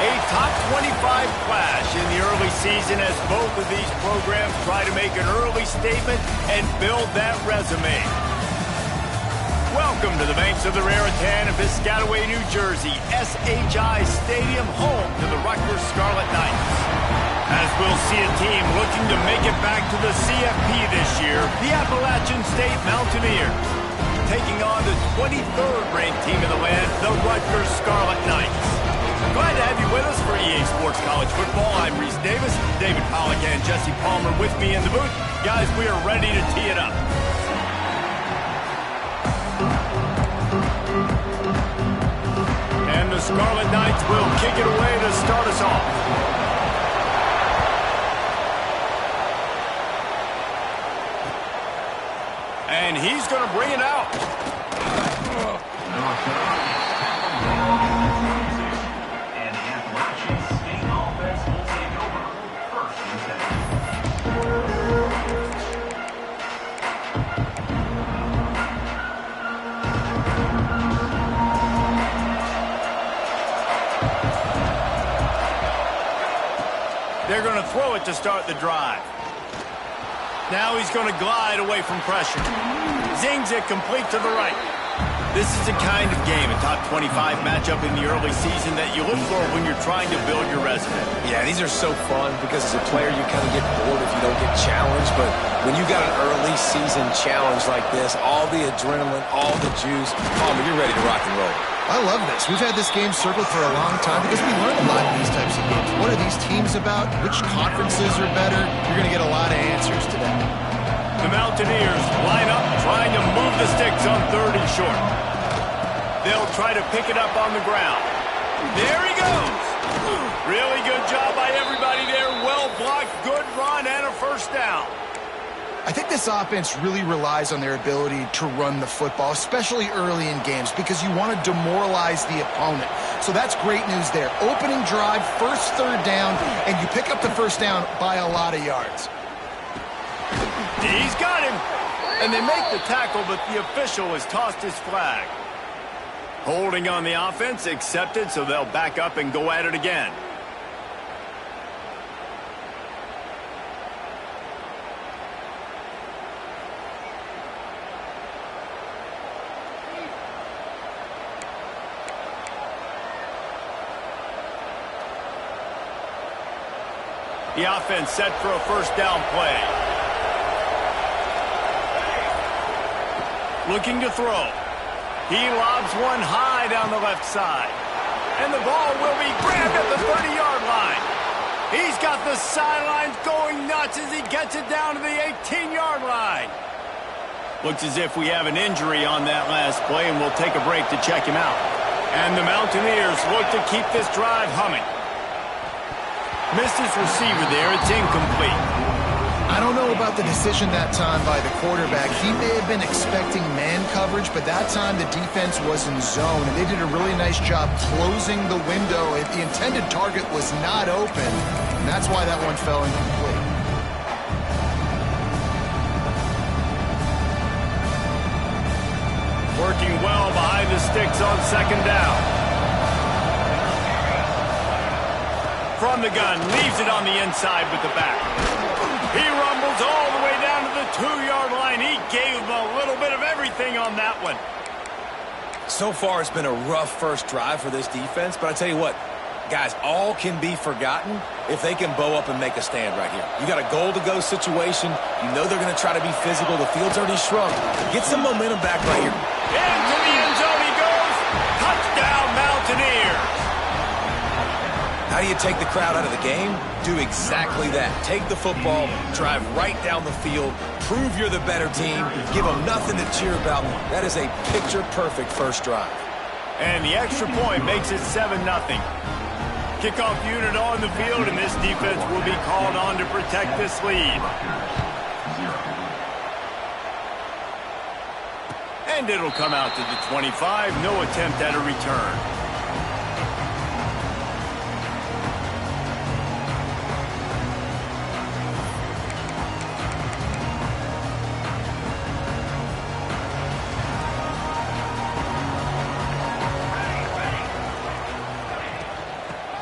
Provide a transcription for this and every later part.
A top 25 clash in the early season as both of these programs try to make an early statement and build that resume. Welcome to the banks of the Raritan in Piscataway, New Jersey, SHI Stadium, home to the Rutgers Scarlet Knights. As we'll see a team looking to make it back to the CFP this year, the Appalachian State Mountaineers, taking on the 23rd ranked team in the land, the Rutgers Scarlet Knights. Glad to have you with us for EA Sports College Football. I'm Reese Davis, David Pollack and Jesse Palmer with me in the booth. Guys, we are ready to tee it up. And the Scarlet Knights will kick it away to start us off. And he's going to bring it out. And the Appalachian State offense will take over. First and 10. They're going to throw it to start the drive. Now he's going to glide away from pressure. Zings it complete to the right. This is the kind of game, a top 25 matchup in the early season that you look for when you're trying to build your resume. Yeah, these are so fun because as a player you kind of get bored if you don't get challenged. But when you got an early season challenge like this, all the adrenaline, all the juice, Palmer, you're ready to rock and roll. I love this. We've had this game circled for a long time because we learn a lot in these types of games. What are these teams about? Which conferences are better? You're going to get a lot of answers today. The Mountaineers line up trying to move the sticks on 3rd and short. They'll try to pick it up on the ground. There he goes. Really good job by everybody there. Well blocked, good run, and a first down. I think this offense really relies on their ability to run the football, especially early in games, because you want to demoralize the opponent. So that's great news there. Opening drive, first 3rd down, and you pick up the first down by a lot of yards. He's got him. And they make the tackle, but the official has tossed his flag. Holding on the offense, accepted, so they'll back up and go at it again. The offense set for a first down play. Looking to throw. He lobs one high down the left side. And the ball will be grabbed at the 30-yard line. He's got the sidelines going nuts as he gets it down to the 18-yard line. Looks as if we have an injury on that last play, and we'll take a break to check him out. And the Mountaineers look to keep this drive humming. Missed his receiver there. It's incomplete. I don't know about the decision that time by the quarterback. He may have been expecting man coverage, but that time the defense was in zone, and they did a really nice job closing the window. The intended target was not open, and that's why that one fell incomplete. Working well behind the sticks on 2nd down. From the gun, leaves it on the inside with the back. He rumbles all the way down to the 2-yard line. He gave him a little bit of everything on that one. So far, it's been a rough first drive for this defense, but I tell you what, guys, all can be forgotten if they can bow up and make a stand right here. You got a goal-to-go situation. You know they're going to try to be physical. The field's already shrunk. Get some momentum back right here. Into the end zone he goes. Touchdown, Mountaineers. How do you take the crowd out of the game? Do exactly that. Take the football, drive right down the field, prove you're the better team, give them nothing to cheer about. That is a picture-perfect first drive. And the extra point makes it 7-0. Kickoff unit on the field, and this defense will be called on to protect this lead. And it'll come out to the 25. No attempt at a return.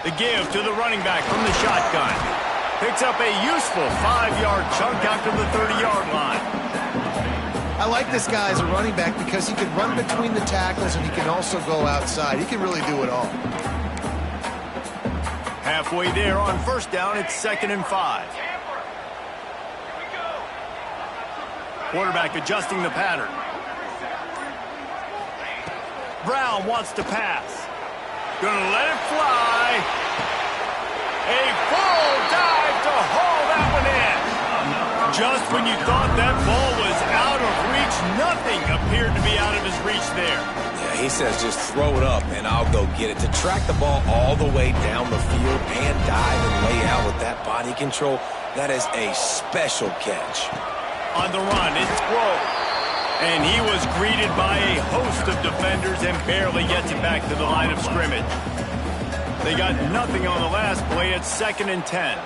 The give to the running back from the shotgun. Picks up a useful 5-yard chunk after the 30-yard line. I like this guy as a running back because he can run between the tackles and he can also go outside. He can really do it all. Halfway there on first down, it's 2nd and 5. Quarterback adjusting the pattern. Brown wants to pass. Gonna let it fly. A full dive to haul that one in. Just when you thought that ball was out of reach, nothing appeared to be out of his reach there. Yeah, he says just throw it up and I'll go get it. To track the ball all the way down the field and dive and lay out with that body control, that is a special catch. On the run, it's thrown. And he was greeted by a host of defenders and barely gets it back to the line of scrimmage. They got nothing on the last play. It's 2nd and 10.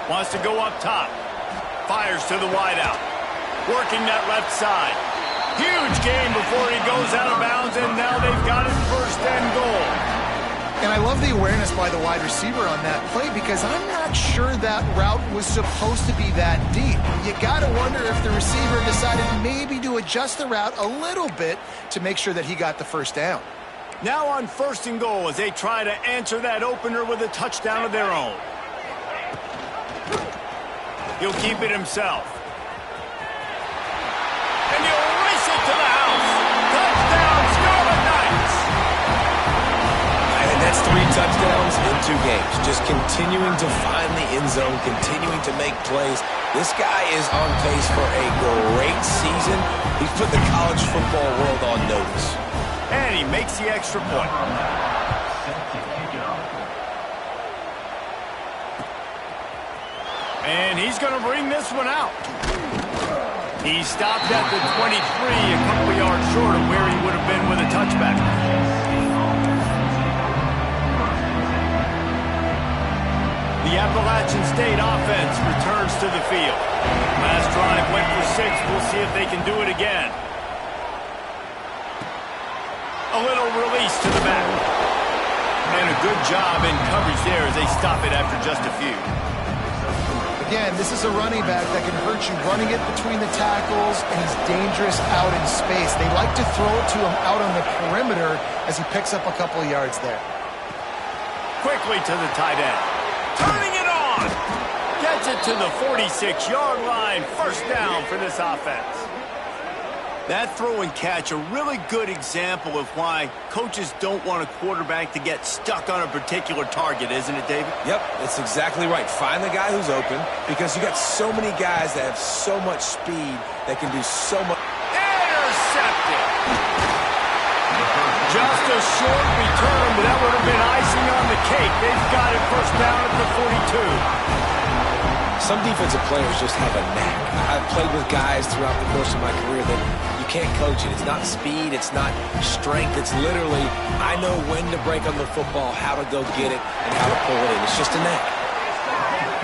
Wants to go up top. Fires to the wideout. Working that left side. Huge gain before he goes out of bounds, and now they've got it 1st and goal. And I love the awareness by the wide receiver on that play because I'm not sure that route was supposed to be that deep. You got to wonder if the receiver decided maybe to adjust the route a little bit to make sure that he got the 1st down. Now on 1st and goal as they try to answer that opener with a touchdown of their own. He'll keep it himself. And he'll race it to the house. Touchdown, Scarlet Knights! And that's 3 touchdowns in 2 games. Just continuing to find the end zone, continuing to make plays. This guy is on pace for a great season. He's put the college football world on notice. And he makes the extra point. And he's going to bring this one out. He stopped at the 23, a couple yards short of where he would have been with a touchback. The Appalachian State offense returns to the field. Last drive went for 6. We'll see if they can do it again. A little release to the back. And a good job in coverage there as they stop it after just a few. Again, this is a running back that can hurt you running it between the tackles, and he's dangerous out in space. They like to throw it to him out on the perimeter as he picks up a couple of yards there. Quickly to the tight end. Turning it on. Gets it to the 46-yard line. 1st down for this offense. That throw and catch, a really good example of why coaches don't want a quarterback to get stuck on a particular target, isn't it, David? Yep, that's exactly right. Find the guy who's open because you got so many guys that have so much speed that can do so much. Intercepted. Just a short return, but that would have been icing on the cake. They've got it 1st down at the 42. Some defensive players just have a knack. I've played with guys throughout the course of my career that you can't coach it. It's not speed, it's not strength. It's literally, I know when to break on the football, how to go get it, and how to pull it in. It's just a knack.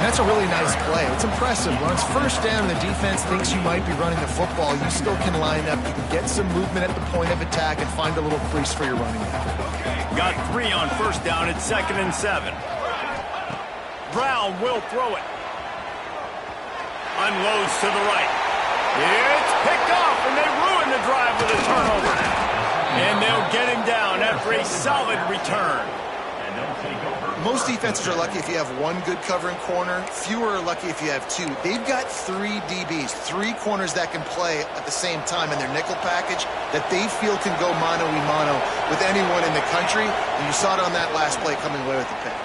And that's a really nice play. It's impressive. When it's 1st down and the defense thinks you might be running the football, you still can line up. You can get some movement at the point of attack and find a little crease for your running back. Got 3 on 1st down. It's 2nd and 7. Brown will throw it. Unloads to the right. It's picked off, and they ruin the drive with a turnover. And they'll get him down after a solid return. Most defenses are lucky if you have 1 good covering corner. Fewer are lucky if you have 2. They've got 3 DBs, 3 corners that can play at the same time in their nickel package that they feel can go mano-a-mano with anyone in the country. And you saw it on that last play coming away with the pick.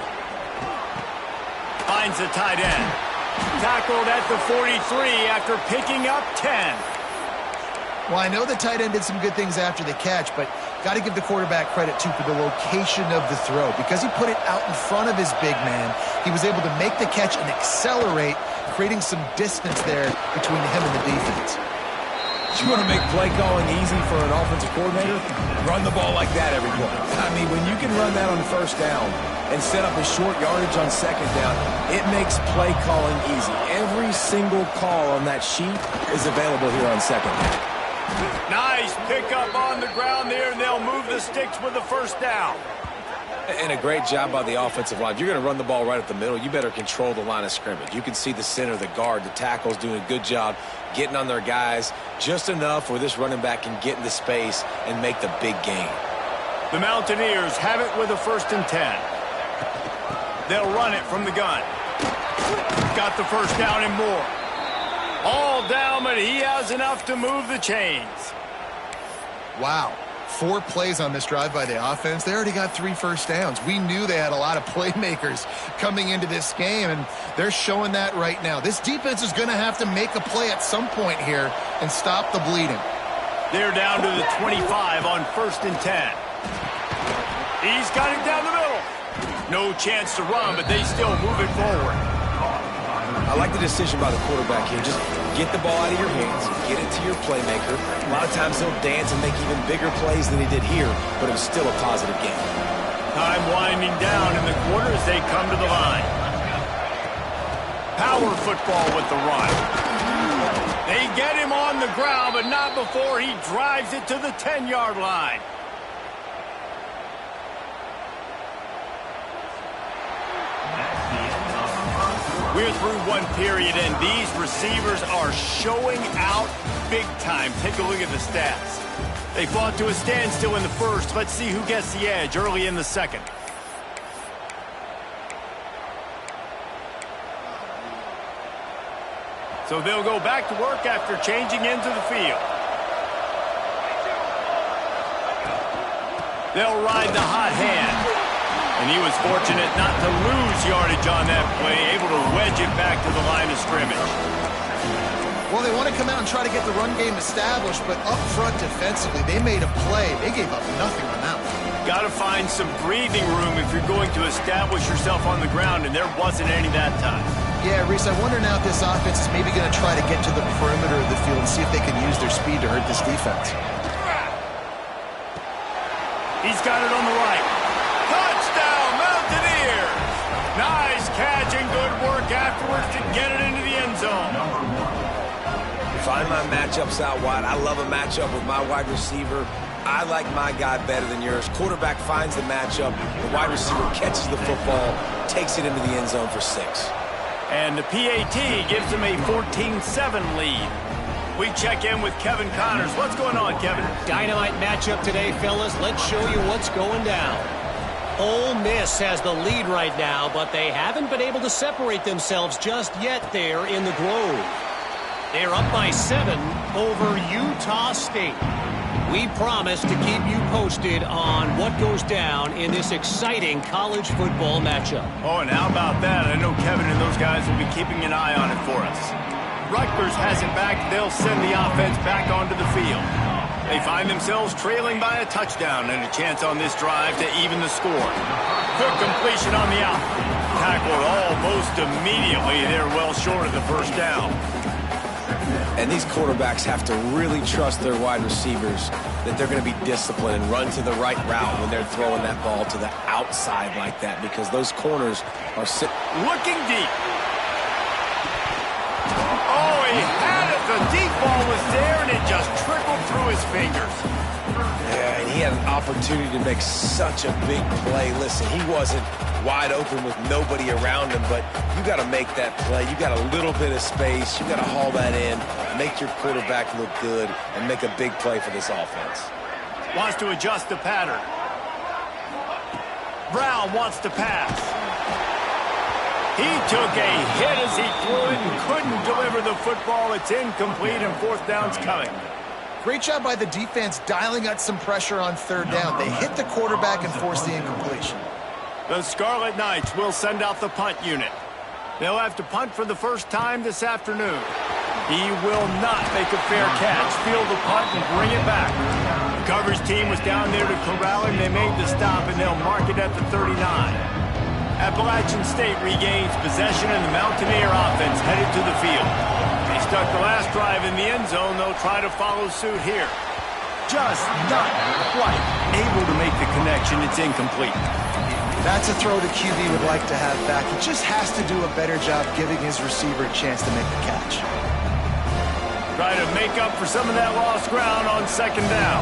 Finds the tight end. Tackled at the 43 after picking up 10. Well, I know the tight end did some good things after the catch, but got to give the quarterback credit, too, for the location of the throw. Because he put it out in front of his big man, he was able to make the catch and accelerate, creating some distance there between him and the defense. You want to make play calling easy for an offensive coordinator? Run the ball like that every play. I mean, when you can run that on 1st down and set up a short yardage on 2nd down, it makes play calling easy. Every single call on that sheet is available here on 2nd down. Nice pickup on the ground there, and they'll move the sticks with the first down. And a great job by the offensive line. If you're going to run the ball right at the middle, you better control the line of scrimmage. You can see the center, the guard, the tackles doing a good job getting on their guys just enough where this running back can get into space and make the big gain. The Mountaineers have it with a 1st and 10. They'll run it from the gun. Got the first down and more. All down, but he has enough to move the chains. Wow. 4 plays on this drive by the offense. They already got 3 first downs. We knew they had a lot of playmakers coming into this game, and they're showing that right now. This defense is going to have to make a play at some point here and stop the bleeding. They're down to the 25 on 1st and 10. He's got it down the middle. No chance to run, but they still move it forward. I like the decision by the quarterback here. Just get the ball out of your hands, get it to your playmaker. A lot of times he'll dance and make even bigger plays than he did here, but it was still a positive game. Time winding down in the quarter as they come to the line. Power football with the run. They get him on the ground, but not before he drives it to the 10-yard line. We're through one period, and these receivers are showing out big time. Take a look at the stats. They fought to a standstill in the first. Let's see who gets the edge early in the second. So they'll go back to work after changing into the field. They'll ride the hot hand. And he was fortunate not to lose yardage on that play, able to wedge it back to the line of scrimmage. Well, they want to come out and try to get the run game established, but up front defensively, they made a play. They gave up nothing on that one. Got to find some breathing room if you're going to establish yourself on the ground, and there wasn't any that time. Yeah, Reese, I wonder now if this offense is maybe going to try to get to the perimeter of the field and see if they can use their speed to hurt this defense. He's got it on the right. Touchdown, Mountaineers! Nice catch and good work afterwards to get it into the end zone. Find my matchups out wide. I love a matchup with my wide receiver. I like my guy better than yours. Quarterback finds the matchup. The wide receiver catches the football, takes it into the end zone for 6. And the PAT gives them a 14-7 lead. We check in with Kevin Connors. What's going on, Kevin? Dynamite matchup today, fellas. Let's show you what's going down. Ole Miss has the lead right now, but they haven't been able to separate themselves just yet there in the Grove. They're up by 7 over Utah State. We promise to keep you posted on what goes down in this exciting college football matchup. Oh, and how about that? I know Kevin and those guys will be keeping an eye on it for us. Rutgers has it back. They'll send the offense back onto the field. They find themselves trailing by a touchdown and a chance on this drive to even the score. Quick completion on the out. Tackled almost immediately. They're well short of the first down. And these quarterbacks have to really trust their wide receivers that they're going to be disciplined and run to the right route when they're throwing that ball to the outside like that, because those corners are looking deep. Oh, he had it. The deep ball was there, and it just trickled through his fingers. Yeah, and he had an opportunity to make such a big play. Listen, he wasn't wide open with nobody around him, but you got to make that play. You got a little bit of space. You got to haul that in, make your quarterback look good, and make a big play for this offense. Wants to adjust the pattern. Brown wants to pass. He took a hit as he threw it and couldn't deliver the football. It's incomplete, and 4th down's coming. Great job by the defense dialing out some pressure on 3rd down. They hit the quarterback and forced the incompletion. The Scarlet Knights will send out the punt unit. They'll have to punt for the first time this afternoon. He will not make a fair catch, field the punt, and bring it back. The coverage team was down there to corral him. They made the stop, and they'll mark it at the 39. Appalachian State regains possession, and the Mountaineer offense headed to the field. They stuck the last drive in the end zone. They'll try to follow suit here. Just not quite able to make the connection. It's incomplete. That's a throw the QB would like to have back. He just has to do a better job giving his receiver a chance to make the catch. Try to make up for some of that lost ground on second down.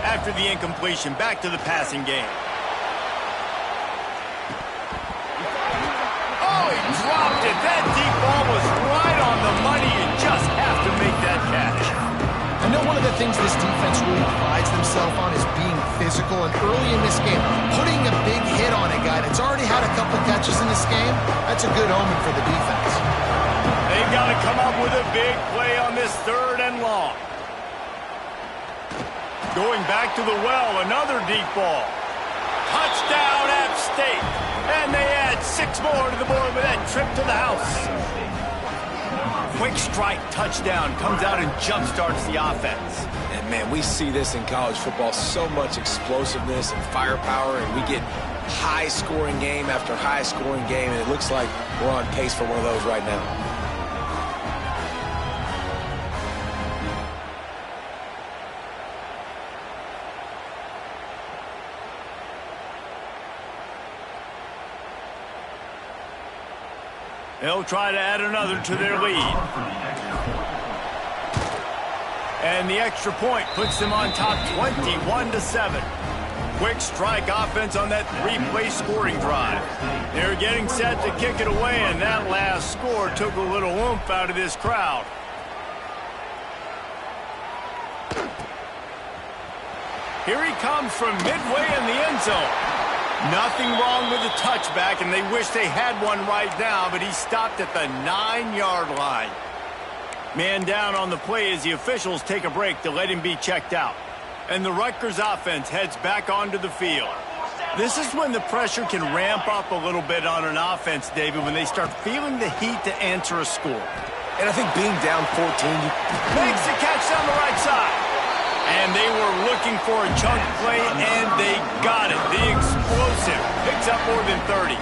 After the incompletion, back to the passing game. Oh, he dropped it. That deep ball was right on the money. You just have to make that catch. I know one of the things this defense really prides themselves on is being physical, and early in this game, putting a big hit on a guy that's already had a couple catches in this game, that's a good omen for the defense. They've got to come up with a big play on this 3rd and long. Going back to the well, another deep ball. Touchdown, App State. And they add 6 more to the board with that trip to the house. Quick strike touchdown comes out and jump-starts the offense. And, man, we see this in college football, so much explosiveness and firepower, and we get high-scoring game after high-scoring game, and it looks like we're on pace for one of those right now. They'll try to add another to their lead. And the extra point puts them on top 21-7. Quick strike offense on that 3-play scoring drive. They're getting set to kick it away, and that last score took a little oomph out of this crowd. Here he comes from midway in the end zone. Nothing wrong with the touchback, and they wish they had one right now, but he stopped at the 9-yard line. Man down on the play as the officials take a break to let him be checked out. And the Rutgers offense heads back onto the field. This is when the pressure can ramp up a little bit on an offense, David, when they start feeling the heat to answer a score. And I think being down 14... Makes the catch down the right side. And they were looking for a chunk play, and they got it. The explosive picks up more than 30.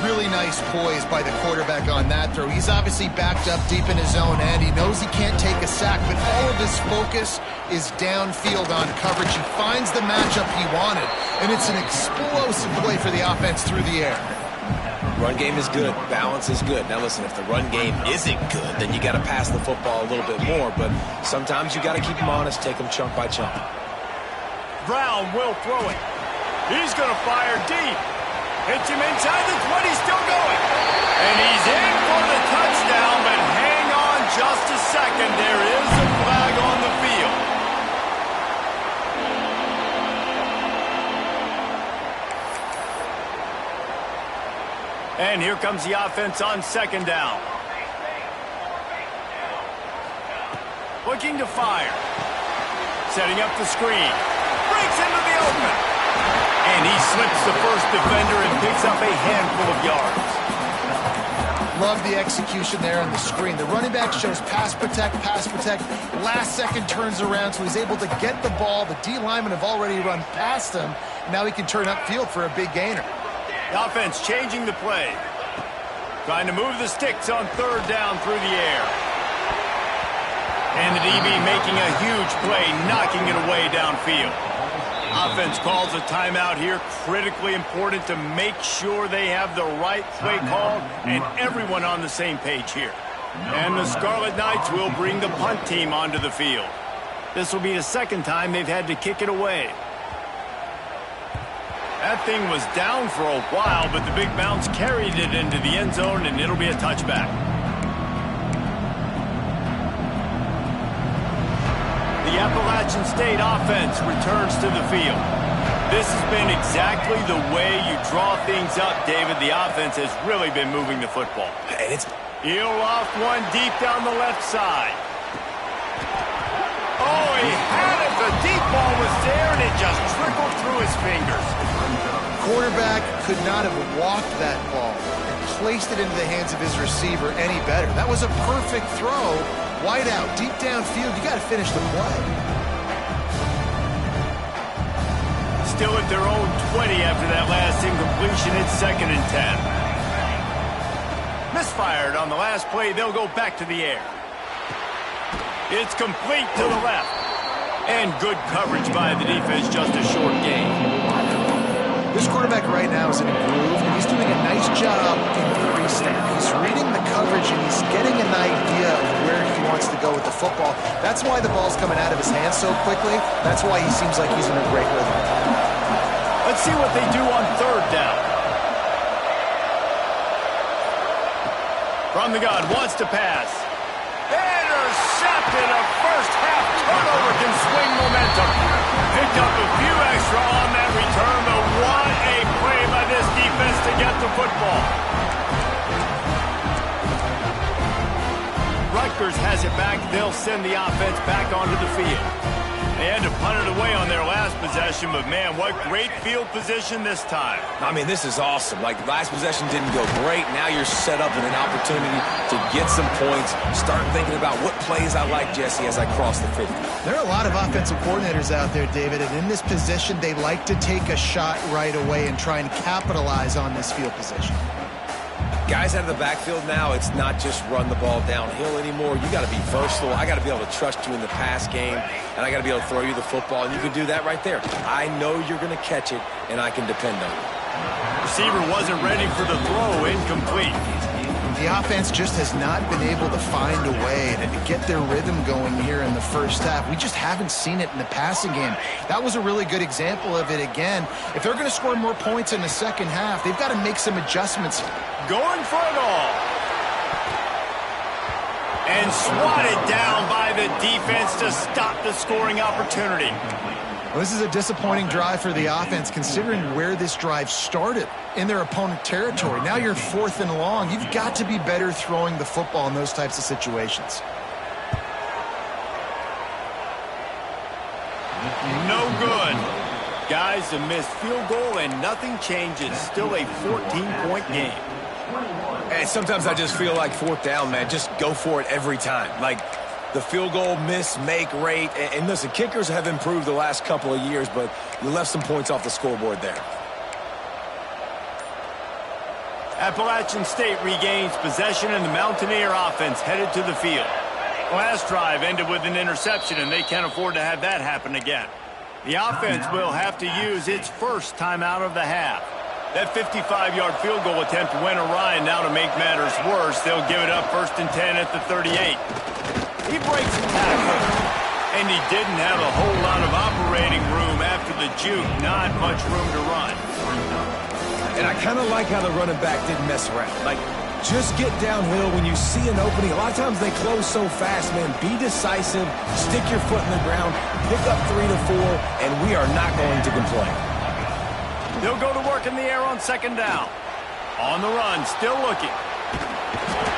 Really nice poise by the quarterback on that throw. He's obviously backed up deep in his own end. He knows he can't take a sack, but all of his focus is downfield on coverage. He finds the matchup he wanted, and it's an explosive play for the offense through the air. Run game is good. Balance is good. Now, listen, if the run game isn't good, then you got to pass the football a little bit more. But sometimes you got to keep them honest, take them chunk by chunk. Brown will throw it. He's going to fire deep. Hits him inside the 20, still going. And he's in for the touchdown, but hang on just a second. There is a flag on the field. And here comes the offense on second down. Looking to fire. Setting up the screen. Breaks into the open. And he slips the first defender and picks up a handful of yards. Love the execution there on the screen. The running back shows pass protect, last second turns around, so he's able to get the ball. The D linemen have already run past him. Now he can turn upfield for a big gainer. The offense changing the play. Trying to move the sticks on third down through the air. And the DB making a huge play, knocking it away downfield. Offense calls a timeout here. Critically important to make sure they have the right play call and everyone on the same page here. And the Scarlet Knights will bring the punt team onto the field. This will be the second time they've had to kick it away. That thing was down for a while, but the big bounce carried it into the end zone, and it'll be a touchback. The Appalachian State offense returns to the field. This has been exactly the way you draw things up, David. The offense has really been moving the football. And it's... He'll loft one deep down the left side. Oh, he had it. The deep ball was there, and it just trickled through his fingers. Quarterback could not have walked that ball and placed it into the hands of his receiver any better. That was a perfect throw. Wide out, deep downfield. You got to finish the play. Still at their own 20 after that last incompletion. It's 2nd and 10. Misfired on the last play. They'll go back to the air. It's complete to the left. And good coverage by the defense, just a short gain. This quarterback right now is in a groove, and he's doing a nice job in pre-snap. He's reading the coverage, and he's getting an idea of where he wants to go with the football. That's why the ball's coming out of his hands so quickly. That's why he seems like he's in a great rhythm. Let's see what they do on third down. From the gun, wants to pass. Intercepted. A first-half turnover can swing momentum. Picked up a few extra on that return, but what a play by this defense to get the football. Rutgers has it back. They'll send the offense back onto the field. They had to punt it away on their last possession, but man, what great field position this time. I mean, this is awesome. Like, last possession didn't go great. Now you're set up with an opportunity to get some points. Start thinking about what plays I like, Jesse, as I cross the 50. There are a lot of offensive coordinators out there, David, and in this position, they like to take a shot right away and try and capitalize on this field position. Guys out of the backfield now, it's not just run the ball downhill anymore. You got to be versatile. I got to be able to trust you in the pass game, and I got to be able to throw you the football, and you can do that right there. I know you're going to catch it, and I can depend on you. Receiver wasn't ready for the throw, incomplete. The offense just has not been able to find a way to get their rhythm going here in the first half. We just haven't seen it in the passing game. That was a really good example of it again. If they're going to score more points in the second half, they've got to make some adjustments. Going for it all. And swatted down by the defense to stop the scoring opportunity. Well, this is a disappointing drive for the offense, considering where this drive started in their opponent territory. Now you're 4th and long. You've got to be better throwing the football in those types of situations. No good. Guys, a missed field goal and nothing changes. Still a 14-point game. And sometimes I just feel like 4th down, man. Just go for it every time. Like, the field goal miss-make rate. And listen, kickers have improved the last couple of years, but you left some points off the scoreboard there. Appalachian State regains possession, and the Mountaineer offense headed to the field. Last drive ended with an interception, and they can't afford to have that happen again. The offense will have to use its first timeout of the half. That 55-yard field goal attempt went awry, and now to make matters worse, they'll give it up 1st and 10 at the 38. He breaks a tackle, and he didn't have a whole lot of operating room after the juke. Not much room to run. And I kind of like how the running back didn't mess around. Like, just get downhill when you see an opening. A lot of times they close so fast, man. Be decisive, stick your foot in the ground, pick up 3 to 4, and we are not going to complain. They'll go to work in the air on 2nd down. On the run, still looking.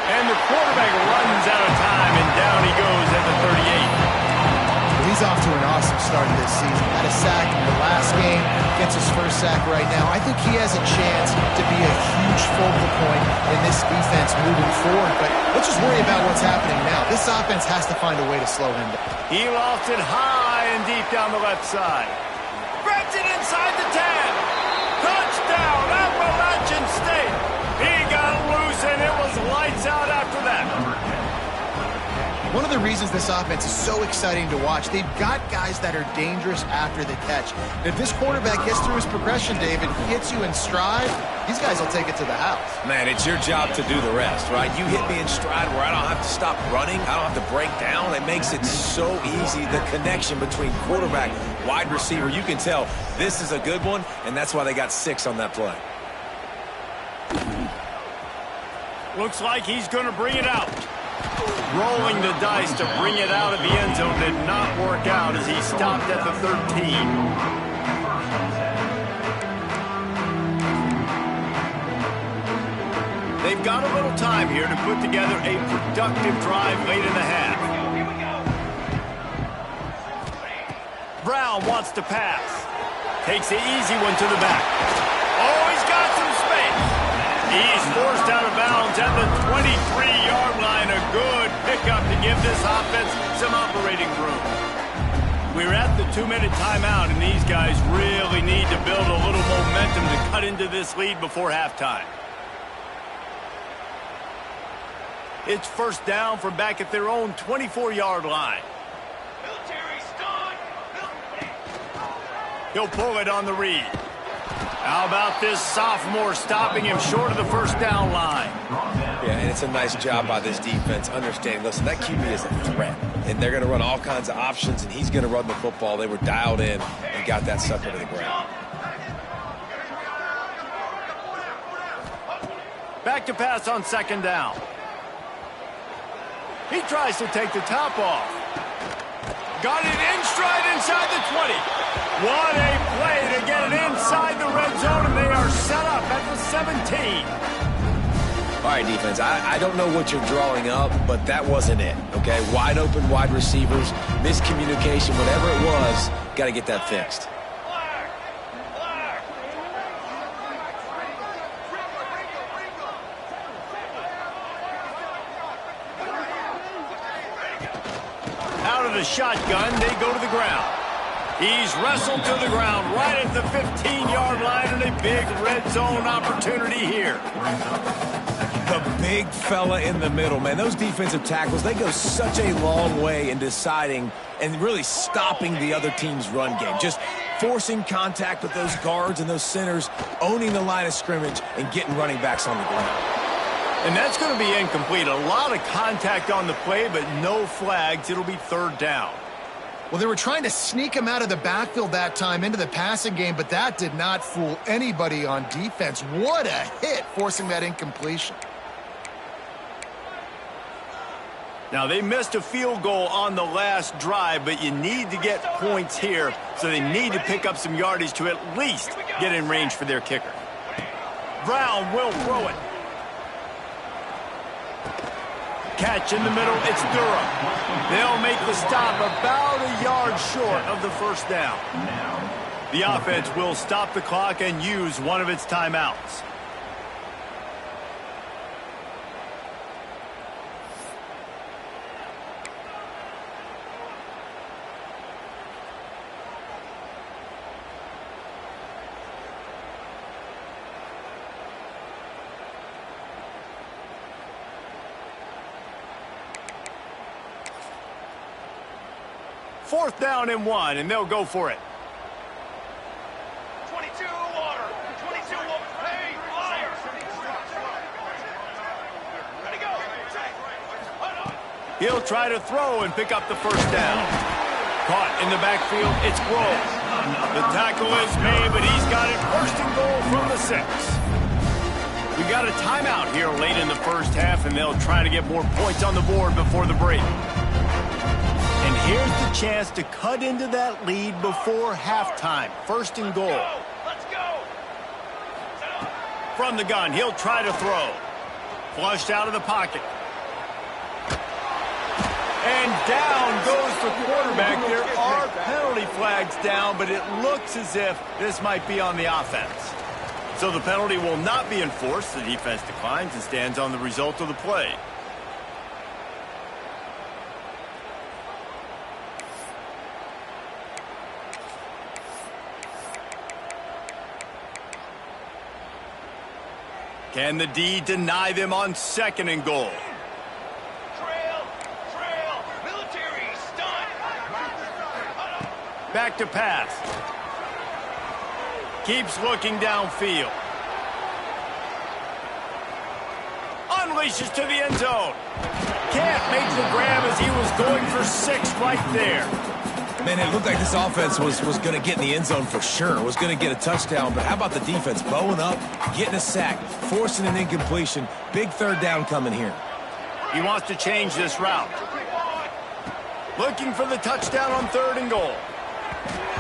And the quarterback runs out of time, and down he goes at the 38. Well, he's off to an awesome start this season. Had a sack in the last game, gets his first sack right now. I think he has a chance to be a huge focal point in this defense moving forward, but let's just worry about what's happening now. This offense has to find a way to slow him down. He lost it high and deep down the left side. Grabs it inside the 10. Touchdown, Appalachian State. He got loose, and it was lights out after that. One of the reasons this offense is so exciting to watch, they've got guys that are dangerous after the catch. And if this quarterback gets through his progression, David, he hits you in stride, these guys will take it to the house. Man, it's your job to do the rest, right? You hit me in stride where I don't have to stop running. I don't have to break down. It makes it so easy. The connection between quarterback, wide receiver, you can tell this is a good one, and that's why they got 6 on that play. Looks like he's going to bring it out. Rolling the dice to bring it out of the end zone did not work out as he stopped at the 13. They've got a little time here to put together a productive drive late in the half. Brown wants to pass. Takes the easy one to the back. Oh, he's got some space. He's forced out of bounds at the 23-yard line. A good pickup to give this offense some operating room. We're at the 2-minute timeout, and these guys really need to build a little momentum to cut into this lead before halftime. It's 1st down from back at their own 24-yard line. He'll pull it on the read. How about this sophomore stopping him short of the first down line? Yeah, and it's a nice job by this defense understanding, listen, that QB is a threat, and they're going to run all kinds of options, and he's going to run the football. They were dialed in and got that sucker to the ground. Back to pass on second down. He tries to take the top off. Got it in stride inside the 20. What a play to get it inside the red zone, and they are set up at the 17. All right, defense, I don't know what you're drawing up, but that wasn't it, okay? Wide open wide receivers, miscommunication, whatever it was, got to get that fixed. Out of the shotgun, they go to the ground. He's wrestled to the ground right at the 15-yard line, and a big red zone opportunity here. The big fella in the middle, man. Those defensive tackles, they go such a long way in deciding and really stopping the other team's run game. Just forcing contact with those guards and those centers, owning the line of scrimmage, and getting running backs on the ground. And that's going to be incomplete. A lot of contact on the play, but no flags. It'll be third down. Well, they were trying to sneak him out of the backfield that time into the passing game, but that did not fool anybody on defense. What a hit, forcing that incompletion. Now, they missed a field goal on the last drive, but you need to get points here, so they need to pick up some yardage to at least get in range for their kicker. Brown will throw it. Catch in the middle, it's Durham. They'll make the stop about a yard short of the first down. The offense will stop the clock and use one of its timeouts. Fourth down and 1, and they'll go for it. 22 water. 22 water. Hey, fire. Ready to go. He'll try to throw and pick up the first down. Caught in the backfield, it's Grove. The tackle is made, but he's got it first and goal from the 6. We got a timeout here late in the first half, and they'll try to get more points on the board before the break. And here's the chance to cut into that lead before halftime. First and goal. Let's go. From the gun, he'll try to throw. Flushed out of the pocket. And down goes the quarterback. There are penalty flags down, but it looks as if this might be on the offense. So the penalty will not be enforced. The defense declines and stands on the result of the play. Can the D deny them on second and goal? Trail. Military stunt. Back to pass. Keeps looking downfield. Unleashes to the end zone. Can't make the grab as he was going for 6 right there. Man, it looked like this offense was going to get in the end zone for sure. Was going to get a touchdown, but how about the defense bowing up, getting a sack, forcing an incompletion. Big third down coming here. He wants to change this route. Looking for the touchdown on third and goal.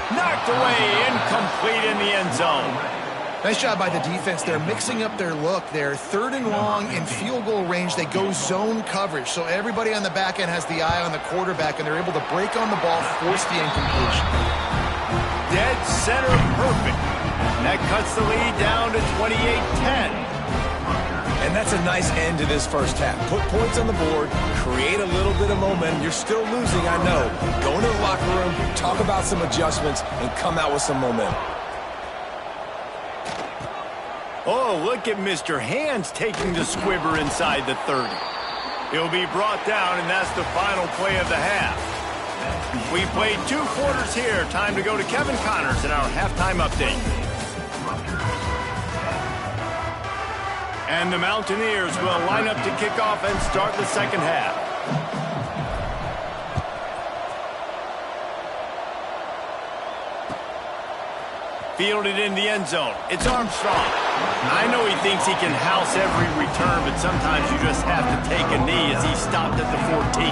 Knocked away, incomplete in the end zone. Nice job by the defense. They're mixing up their look. They're third and long in field goal range. They go zone coverage. So everybody on the back end has the eye on the quarterback, and they're able to break on the ball, force the incompletion. Dead center perfect. That cuts the lead down to 28-10. And that's a nice end to this first half. Put points on the board, create a little bit of momentum. You're still losing, I know. Go into the locker room, talk about some adjustments, and come out with some momentum. Oh, look at Mr. Hands taking the squibber inside the 30. He'll be brought down, and that's the final play of the half. We played 2 quarters here. Time to go to Kevin Connors in our halftime update. And the Mountaineers will line up to kick off and start the second half. Fielded in the end zone. It's Armstrong. I know he thinks he can house every return, but sometimes you just have to take a knee as he stopped at the 14.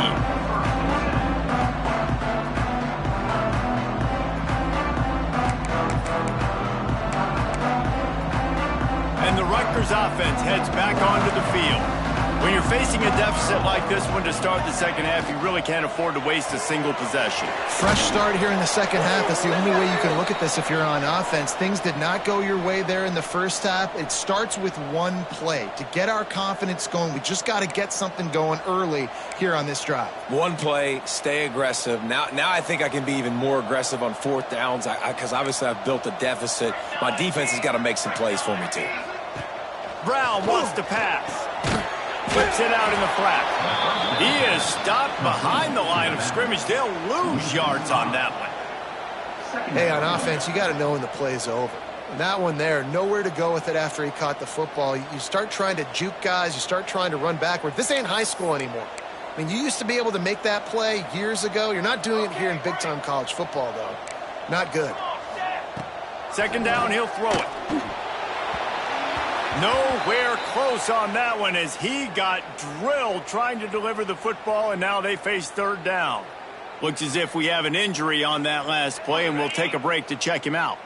And the Rutgers offense heads back onto the field. When you're facing a deficit like this one to start the second half, you really can't afford to waste a single possession. Fresh start here in the second half. That's the only way you can look at this if you're on offense. Things did not go your way there in the first half. It starts with one play. To get our confidence going, we just got to get something going early here on this drive. One play, stay aggressive. Now I think I can be even more aggressive on fourth downs because obviously I've built a deficit. My defense has got to make some plays for me too. Brown wants to pass. Flips it out in the flat. He is stopped behind the line of scrimmage. They'll lose yards on that one. Hey, on offense, you got to know when the play's over. And that one there, nowhere to go with it after he caught the football. You start trying to juke guys. You start trying to run backward. This ain't high school anymore. I mean, you used to be able to make that play years ago. You're not doing it here in big-time college football, though. Not good. Second down, he'll throw it. Nowhere close on that one as he got drilled trying to deliver the football, and now they face third down. Looks as if we have an injury on that last play, and we'll take a break to check him out.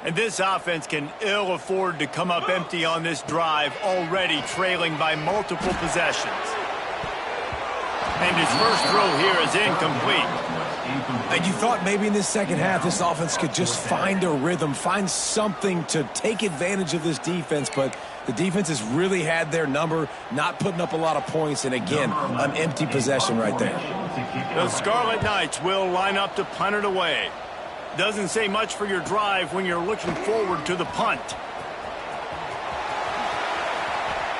And this offense can ill afford to come up empty on this drive, already trailing by multiple possessions. And his first throw here is incomplete. And you thought maybe in this second half this offense could just find a rhythm, find something to take advantage of this defense, but the defense has really had their number, not putting up a lot of points, and again, an empty possession right there. The Scarlet Knights will line up to punt it away. Doesn't say much for your drive when you're looking forward to the punt.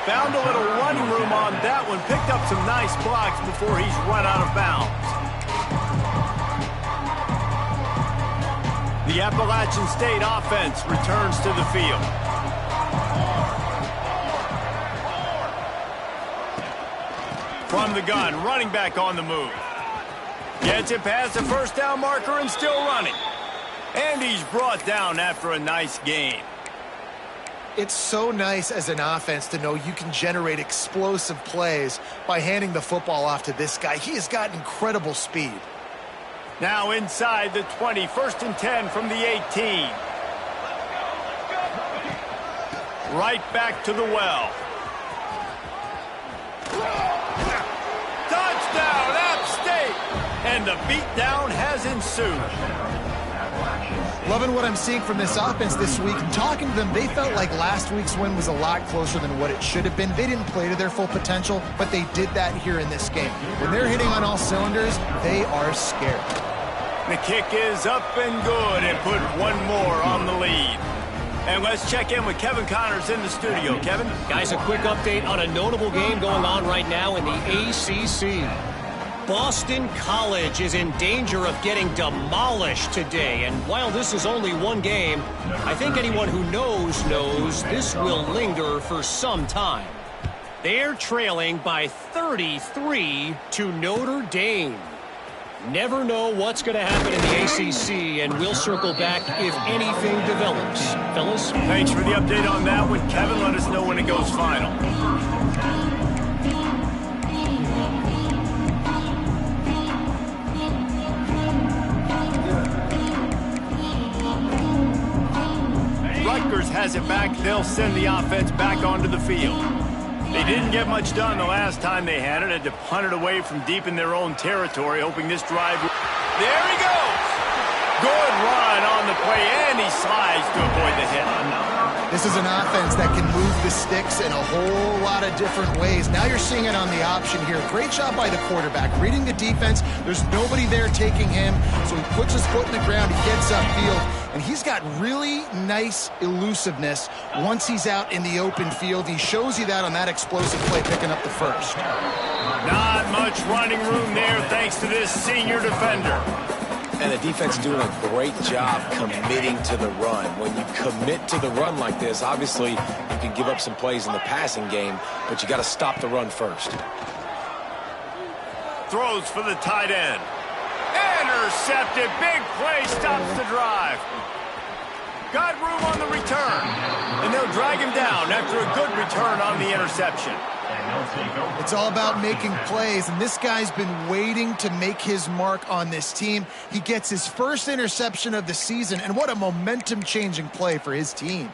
Found a little running room on that one, picked up some nice blocks before he's run out of bounds. The Appalachian State offense returns to the field. From the gun, running back on the move. Gets it past the first down marker and still running. And he's brought down after a nice gain. It's so nice as an offense to know you can generate explosive plays by handing the football off to this guy. He has got incredible speed. Now inside the 20, 1st and 10 from the 18. Right back to the well. Touchdown, App State! And the beatdown has ensued. Loving what I'm seeing from this offense this week. Talking to them, they felt like last week's win was a lot closer than what it should have been. They didn't play to their full potential, but they did that here in this game. When they're hitting on all cylinders, they are scared. The kick is up and good and put one more on the lead. And let's check in with Kevin Connors in the studio. Kevin? Guys, a quick update on a notable game going on right now in the ACC. Boston College is in danger of getting demolished today. And while this is only one game, I think anyone who knows this will linger for some time. They're trailing by 33 to Notre Dame. Never know what's going to happen in the ACC, and we'll circle back if anything develops. Fellas? Thanks for the update on that one. Kevin, let us know when it goes final. Rutgers has it back. They'll send the offense back onto the field. They didn't get much done the last time they had it. Had to punt it away from deep in their own territory, hoping this drive... There he goes! Good run on the play, and he slides to avoid the hit. This is an offense that can move the sticks in a whole lot of different ways. Now you're seeing it on the option here. Great job by the quarterback. Reading the defense, there's nobody there taking him, so he puts his foot in the ground, he gets upfield, and he's got really nice elusiveness once he's out in the open field. He shows you that on that explosive play, picking up the first. Not much running room there thanks to this senior defender. And the defense is doing a great job committing to the run. When you commit to the run like this, obviously you can give up some plays in the passing game, but you got to stop the run first. Throws for the tight end. Intercepted. Big play stops the drive. Got room on the return. And they'll drag him down after a good return on the interception. It's all about making plays, and this guy's been waiting to make his mark on this team. He gets his first interception of the season, and what a momentum-changing play for his team.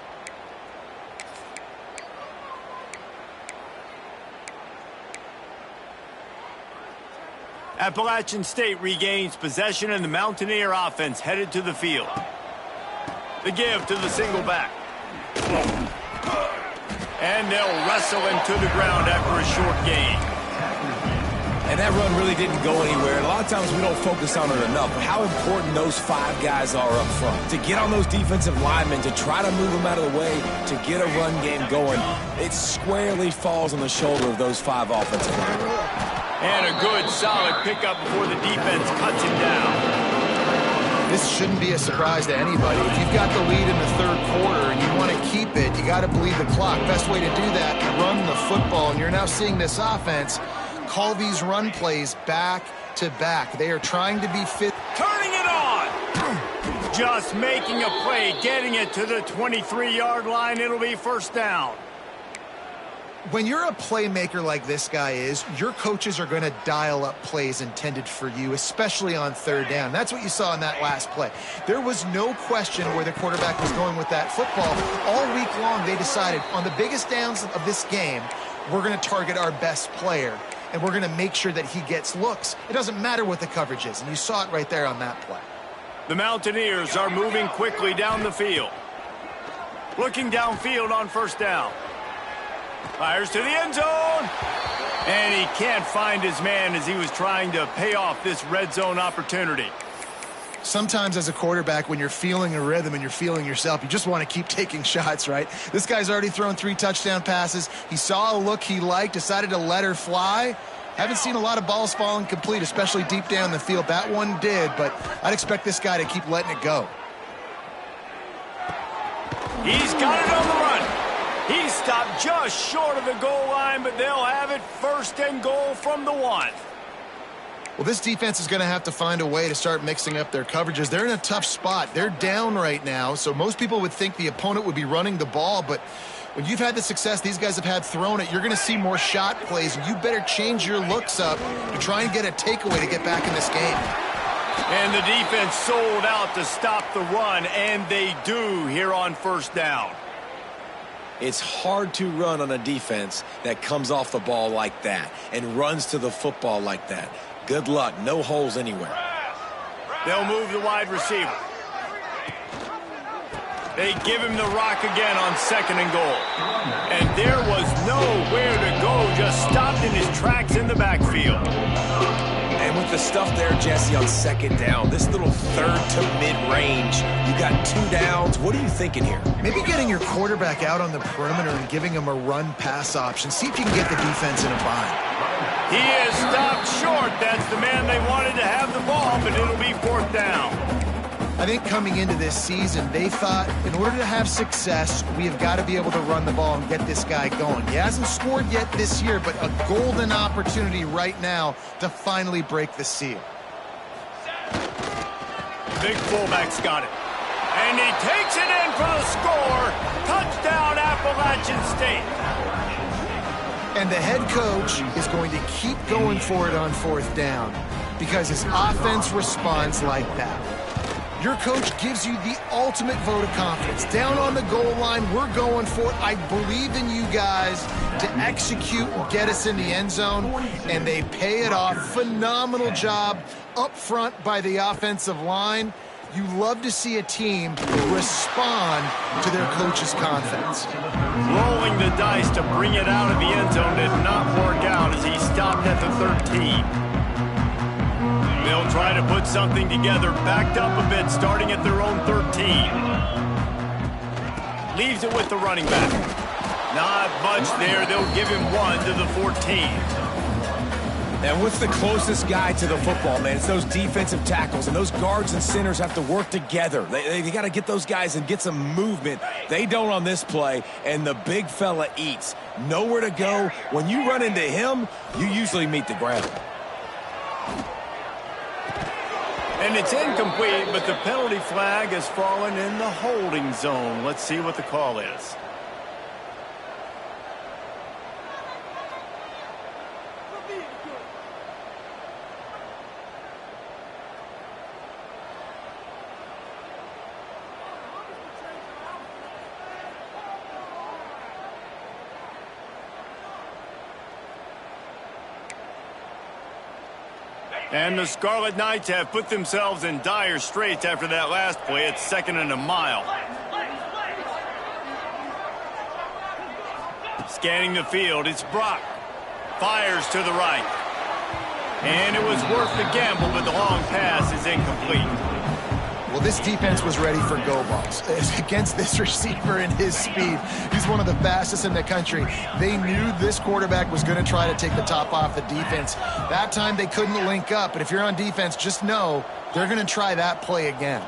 Appalachian State regains possession, and the Mountaineer offense headed to the field. The give to the single back. And they'll wrestle him to the ground after a short gain. And that run really didn't go anywhere. And a lot of times we don't focus on it enough. But how important those 5 guys are up front. To get on those defensive linemen, to try to move them out of the way, to get a run game going, it squarely falls on the shoulder of those 5 offensive linemen. And a good, solid pickup before the defense cuts him down. This shouldn't be a surprise to anybody. If you've got the lead in the third quarter and you want to keep it, you got to bleed the clock. Best way to do that, run the football. And you're now seeing this offense call these run plays back to back. They are trying to be fit. Turning it on. Just making a play, getting it to the 23-yard line. It'll be first down. When you're a playmaker like this guy is, your coaches are going to dial up plays intended for you, especially on third down. That's what you saw in that last play. There was no question where the quarterback was going with that football. All week long, they decided on the biggest downs of this game, we're going to target our best player, and we're going to make sure that he gets looks. It doesn't matter what the coverage is, and you saw it right there on that play. The Mountaineers are moving quickly down the field. Looking downfield on first down. Fires to the end zone. And he can't find his man as he was trying to pay off this red zone opportunity. Sometimes as a quarterback, when you're feeling a rhythm and you're feeling yourself, you just want to keep taking shots, right? This guy's already thrown 3 touchdown passes. He saw a look he liked, decided to let her fly. Haven't seen a lot of balls falling complete, especially deep down the field. That one did, but I'd expect this guy to keep letting it go. He's got it on the run. He stopped just short of the goal line, but they'll have it first and goal from the 1. Well, this defense is going to have to find a way to start mixing up their coverages. They're in a tough spot. They're down right now, so most people would think the opponent would be running the ball, but when you've had the success these guys have had throwing it, you're going to see more shot plays, and you better change your looks up to try and get a takeaway to get back in this game. And the defense sold out to stop the run, and they do here on first down. It's hard to run on a defense that comes off the ball like that and runs to the football like that. Good luck. No holes anywhere. They'll move the wide receiver. They give him the rock again on second and goal. And there was nowhere to go, just stopped in his tracks in the backfield. And with the stuff there, Jesse, on second down, this little third to mid-range, you got 2 downs. What are you thinking here? Maybe getting your quarterback out on the perimeter and giving him a run-pass option. See if you can get the defense in a bind. He is stopped short. That's the man they wanted to have the ball, but it'll be fourth down. I think coming into this season, they thought in order to have success, we have got to be able to run the ball and get this guy going. He hasn't scored yet this year, but a golden opportunity right now to finally break the seal. Big fullback's got it. And he takes it in for the score. Touchdown, Appalachian State. And the head coach is going to keep going for it on fourth down because his offense responds like that. Your coach gives you the ultimate vote of confidence. Down on the goal line, we're going for it. I believe in you guys to execute and get us in the end zone, and they pay it off. Phenomenal job up front by the offensive line. You love to see a team respond to their coach's confidence. Rolling the dice to bring it out of the end zone did not work out as he stopped at the 13. They'll try to put something together, backed up a bit, starting at their own 13. Leaves it with the running back. Not much there. They'll give him 1 to the 14. And what's the closest guy to the football, man? It's those defensive tackles, and those guards and centers have to work together. They got to get those guys and get some movement. They don't on this play, and the big fella eats. Nowhere to go. When you run into him, you usually meet the ground. And it's incomplete, but the penalty flag has fallen in the holding zone. Let's see what the call is. And the Scarlet Knights have put themselves in dire straits after that last play. It's 2nd and a mile. Scanning the field, it's Brock. Fires to the right. And it was worth the gamble, but the long pass is incomplete. Well, this defense was ready for go balls. Against this receiver and his speed, he's one of the fastest in the country. They knew this quarterback was going to try to take the top off the defense. That time they couldn't link up, but if you're on defense, just know they're going to try that play again.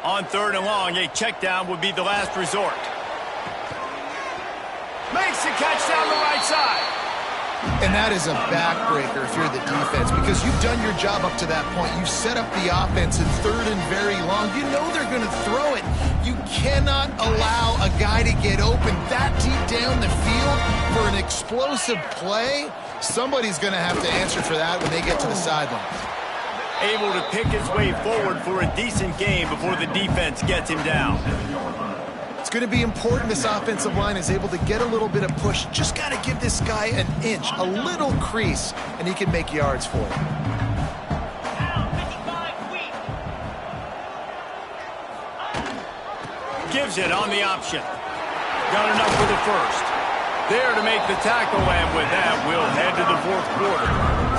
On 3rd and long, a check down would be the last resort. Makes the catch down the right side. And that is a backbreaker if you're the defense, because you've done your job up to that point. You've set up the offense in 3rd and very long. You know they're going to throw it. You cannot allow a guy to get open that deep down the field for an explosive play. Somebody's going to have to answer for that when they get to the sidelines. Able to pick his way forward for a decent game before the defense gets him down. It's going to be important this offensive line is able to get a little bit of push. Just got to give this guy an inch, a little crease, and he can make yards for it. Gives it on the option. Got enough for the first. There to make the tackle, and with that, we'll head to the 4th quarter.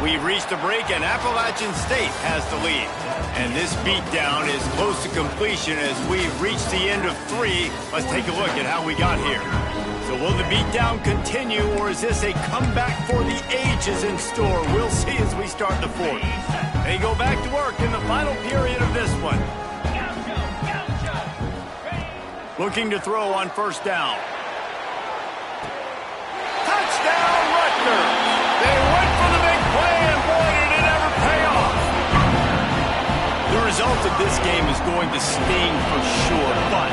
We've reached a break, and Appalachian State has the lead. And this beatdown is close to completion as we've reached the end of 3. Let's take a look at how we got here. So will the beatdown continue, or is this a comeback for the ages in store? We'll see as we start the 4th. They go back to work in the final period of this one. Looking to throw on 1st down. Touchdown, Rutgers! They went for the big play, and boy, did it ever pay off. The result of this game is going to sting for sure, but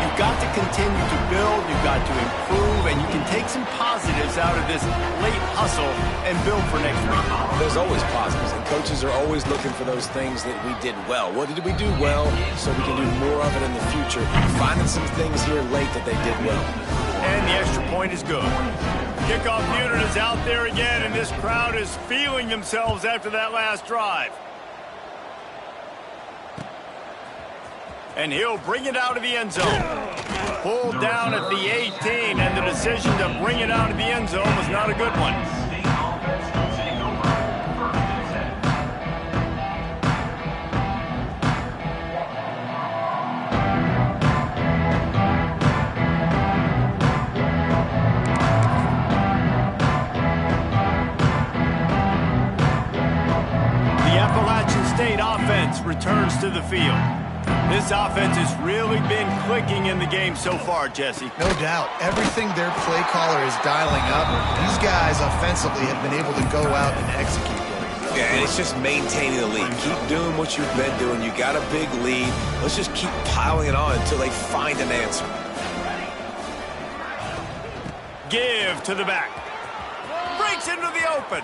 you've got to continue to build, you've got to improve, and you can take some positives out of this late hustle and build for next week. There's always positives, and coaches are always looking for those things that we did well. What did we do well so we can do more of it in the future? Finding some things here late that they did well. And the extra point is good. Kickoff unit is out there again, and this crowd is feeling themselves after that last drive. And he'll bring it out of the end zone. Pulled down at the 18, and the decision to bring it out of the end zone was not a good one. State offense returns to the field. This offense has really been clicking in the game so far, Jesse. No doubt. Everything their play caller is dialing up, these guys offensively have been able to go out and execute. Yeah, and it's just maintaining the lead. Keep doing what you've been doing. You got a big lead. Let's just keep piling it on until they find an answer. Give to the back. Breaks into the open.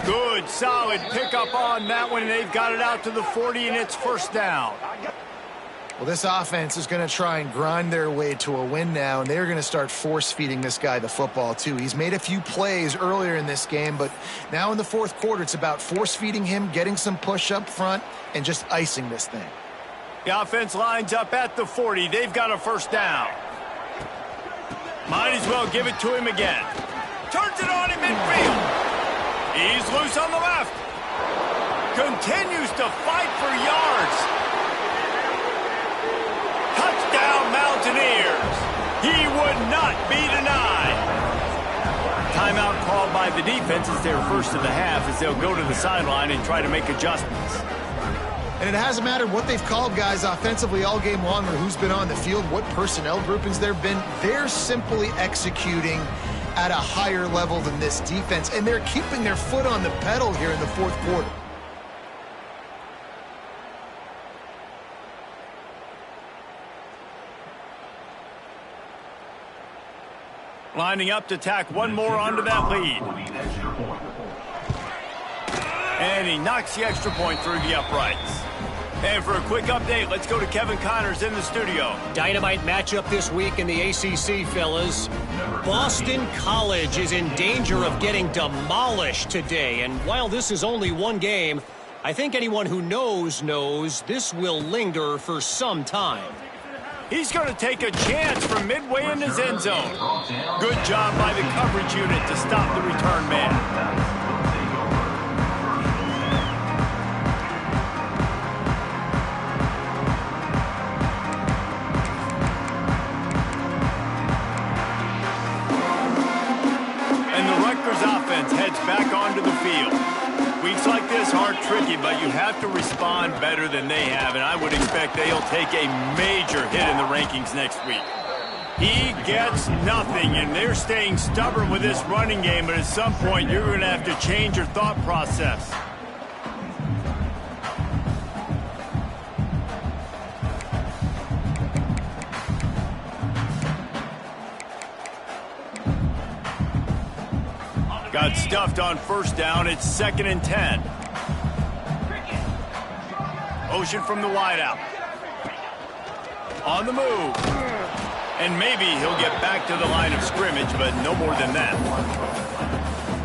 Good, solid pickup on that one, and they've got it out to the 40, and it's 1st down. Well, this offense is going to try and grind their way to a win now, and they're going to start force-feeding this guy the football, too. He's made a few plays earlier in this game, but now in the 4th quarter, it's about force-feeding him, getting some push up front, and just icing this thing. The offense lines up at the 40. They've got a 1st down. Might as well give it to him again. Turns it on in midfield. He's loose on the left. continues to fight for yards. Touchdown, Mountaineers. He would not be denied. Timeout called by the defense is their first of the half as they'll go to the sideline and try to make adjustments. And it hasn't mattered what they've called guys offensively all game long or who's been on the field, what personnel groupings there have been. They're simply executing at a higher level than this defense, and they're keeping their foot on the pedal here in the fourth quarter. Lining up to tack one more onto that lead. And he knocks the extra point through the uprights. And for a quick update, let's go to Kevin Connors in the studio. Dynamite matchup this week in the ACC, fellas. Boston College is in danger of getting demolished today. And while this is only one game, I think anyone who knows this will linger for some time. He's going to take a chance from midway in his end zone. Good job by the coverage unit to stop the return man. Heads back onto the field. Weeks like this are tricky, but you have to respond better than they have, and I would expect they'll take a major hit in the rankings next week. He gets nothing, and they're staying stubborn with this running game, but at some point you're going to have to change your thought process. Got stuffed on first down. It's 2nd and 10. Motion from the wideout. On the move. And maybe he'll get back to the line of scrimmage, but no more than that.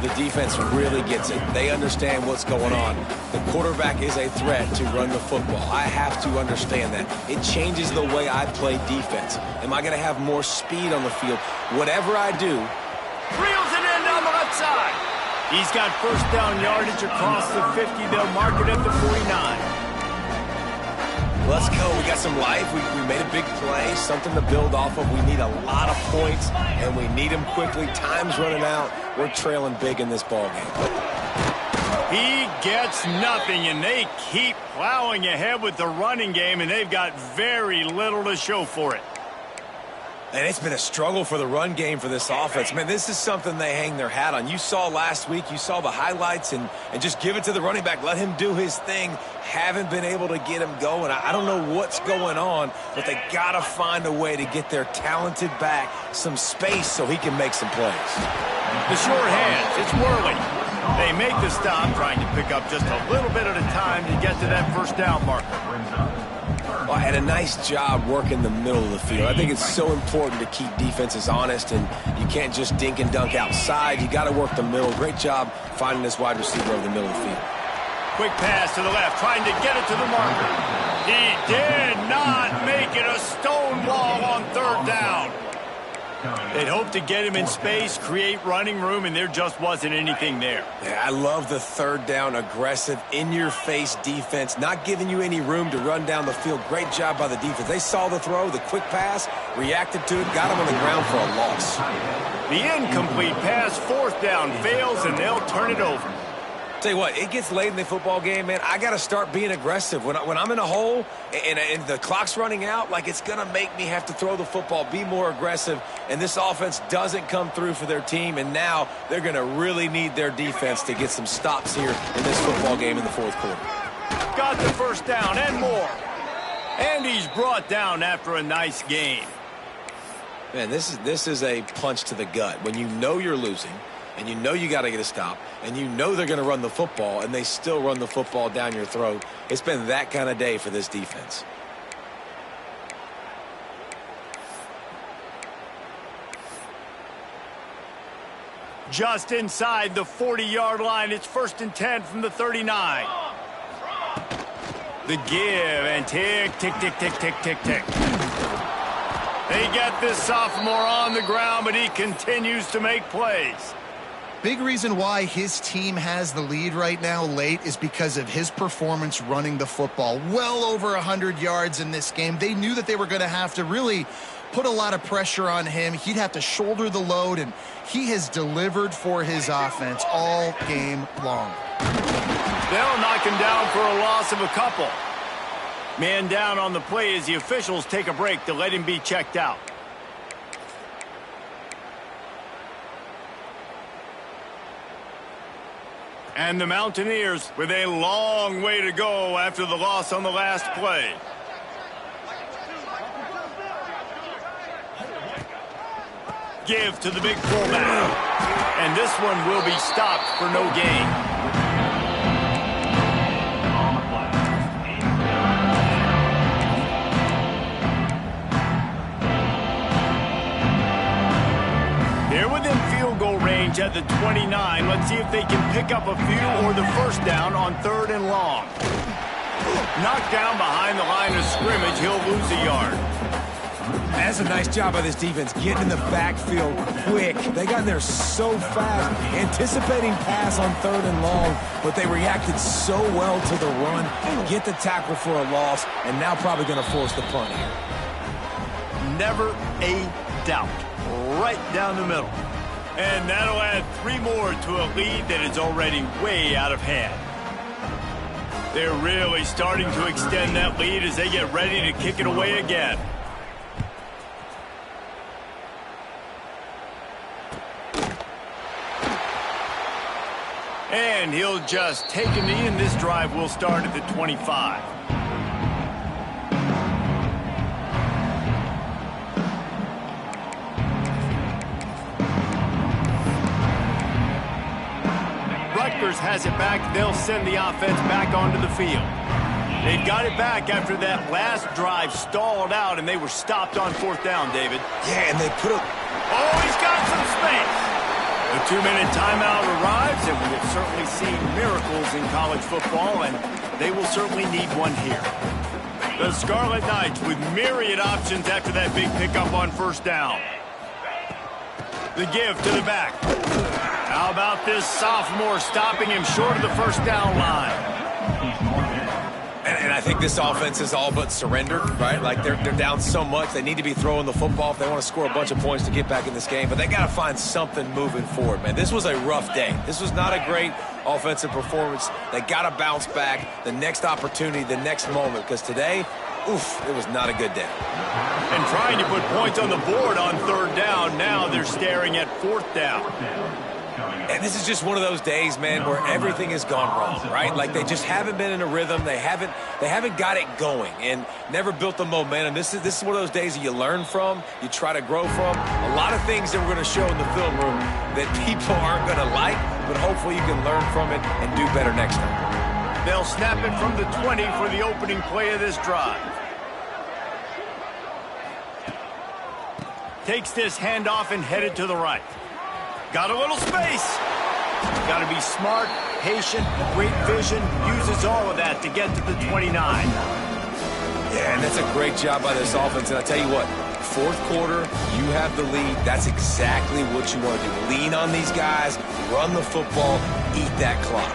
The defense really gets it. They understand what's going on. The quarterback is a threat to run the football. I have to understand that. It changes the way I play defense. Am I going to have more speed on the field? Whatever I do, reels it in down the left side. He's got first down yardage across the 50. They'll mark it at the 49. Let's go. We got some life. We made a big play, something to build off of. We need a lot of points, and we need them quickly. Time's running out. We're trailing big in this ball game. He gets nothing, and they keep plowing ahead with the running game, and they've got very little to show for it. And it's been a struggle for the run game for this offense. Man, this is something they hang their hat on. You saw last week, you saw the highlights, and just give it to the running back. Let him do his thing. Haven't been able to get him going. I don't know what's going on, but they got to find a way to get their talented back some space so he can make some plays. The short hands, it's Worley. They make the stop, trying to pick up just a little bit at a time to get to that first down marker. Well, and a nice job working the middle of the field. I think it's so important to keep defenses honest, and you can't just dink and dunk outside. You got to work the middle. Great job finding this wide receiver over the middle of the field. Quick pass to the left, trying to get it to the marker. He did not make it a stone wall on third down. They'd hoped to get him in space, create running room, and there just wasn't anything there. Yeah, I love the third down, aggressive, in-your-face defense, not giving you any room to run down the field. Great job by the defense. They saw the throw, the quick pass, reacted to it, got him on the ground for a loss. The incomplete pass, fourth down, fails, and they'll turn it over. Tell you what, it gets late in the football game, man. I got to start being aggressive. When I'm in a hole and the clock's running out, like, it's going to make me have to throw the football, be more aggressive, and this offense doesn't come through for their team, and now they're going to really need their defense to get some stops here in this football game in the fourth quarter. Got the first down and more. And he's brought down after a nice game. Man, this is a punch to the gut. When you know you're losing, and you know you got to get a stop, and you know they're going to run the football, and they still run the football down your throat. It's been that kind of day for this defense. Just inside the 40-yard line. It's 1st and 10 from the 39. The give, and tick, tick, tick, tick, tick, tick, tick. They get this sophomore on the ground, but he continues to make plays. Big reason why his team has the lead right now late is because of his performance running the football. Well over 100 yards in this game. They knew that they were going to have to really put a lot of pressure on him. He'd have to shoulder the load, and he has delivered for his offense all game long. They'll knock him down for a loss of a couple. Man down on the play as the officials take a break to let him be checked out. And the Mountaineers with a long way to go after the loss on the last play. Give to the big fullback. And this one will be stopped for no gain. They're within field goal range at the 29. Let's see if they can pick up a few or the first down on 3rd and long. Knocked down behind the line of scrimmage, he'll lose a yard. That's a nice job by this defense, getting in the backfield quick. They got in there so fast, anticipating pass on 3rd and long, but they reacted so well to the run, get the tackle for a loss, and now probably going to force the punt here. Never a doubt. Right down the middle. And that'll add 3 more to a lead that is already way out of hand. They're really starting to extend that lead as they get ready to kick it away again. And he'll just take a knee, and this drive will start at the 25. Rutgers has it back. They'll send the offense back onto the field. They've got it back after that last drive stalled out, and they were stopped on 4th down, David. Yeah, and they put up... Oh, he's got some space. The 2-minute timeout arrives, and we have certainly seen miracles in college football, and they will certainly need one here. The Scarlet Knights with myriad options after that big pickup on 1st down. The give to the back. How about this sophomore stopping him short of the 1st down line? And I think this offense is all but surrendered, right? Like, they're down so much. They need to be throwing the football if they want to score a bunch of points to get back in this game. But they got to find something moving forward, man. This was a rough day. This was not a great offensive performance. They got to bounce back the next opportunity, the next moment. Because today, oof, it was not a good day. And trying to put points on the board on 3rd down. Now they're staring at 4th down. And this is just one of those days, man, where everything has gone wrong, right? Like, they just haven't been in a rhythm. They haven't got it going and never built the momentum. This is one of those days that you learn from, you try to grow from. A lot of things that we're going to show in the film room that people aren't going to like, but hopefully you can learn from it and do better next time. They'll snap it from the 20 for the opening play of this drive. Takes this handoff and headed to the right. Got a little space. Got to be smart, patient, great vision. Uses all of that to get to the 29. Yeah, and that's a great job by this offense. And I tell you what, 4th quarter, you have the lead. That's exactly what you want to do. Lean on these guys, run the football, eat that clock.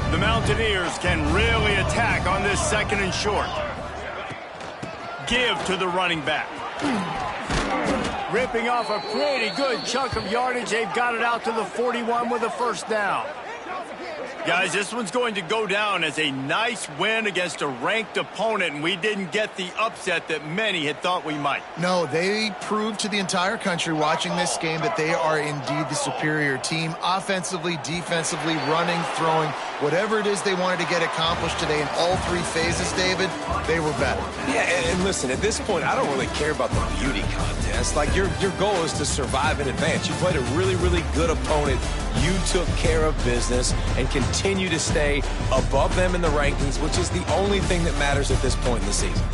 The Mountaineers can really attack on this 2nd and short. Give to the running back. Ripping off a pretty good chunk of yardage. They've got it out to the 41 with a 1st down. Guys, this one's going to go down as a nice win against a ranked opponent, and we didn't get the upset that many had thought we might. No, they proved to the entire country watching this game that they are indeed the superior team. Offensively, defensively, running, throwing, whatever it is they wanted to get accomplished today in all 3 phases, David, they were better. Yeah, and listen, at this point, I don't really care about the beauty contest. Like, your goal is to survive in advance. You played a really, really good opponent. You took care of business and continue to stay above them in the rankings, which is the only thing that matters at this point in the season.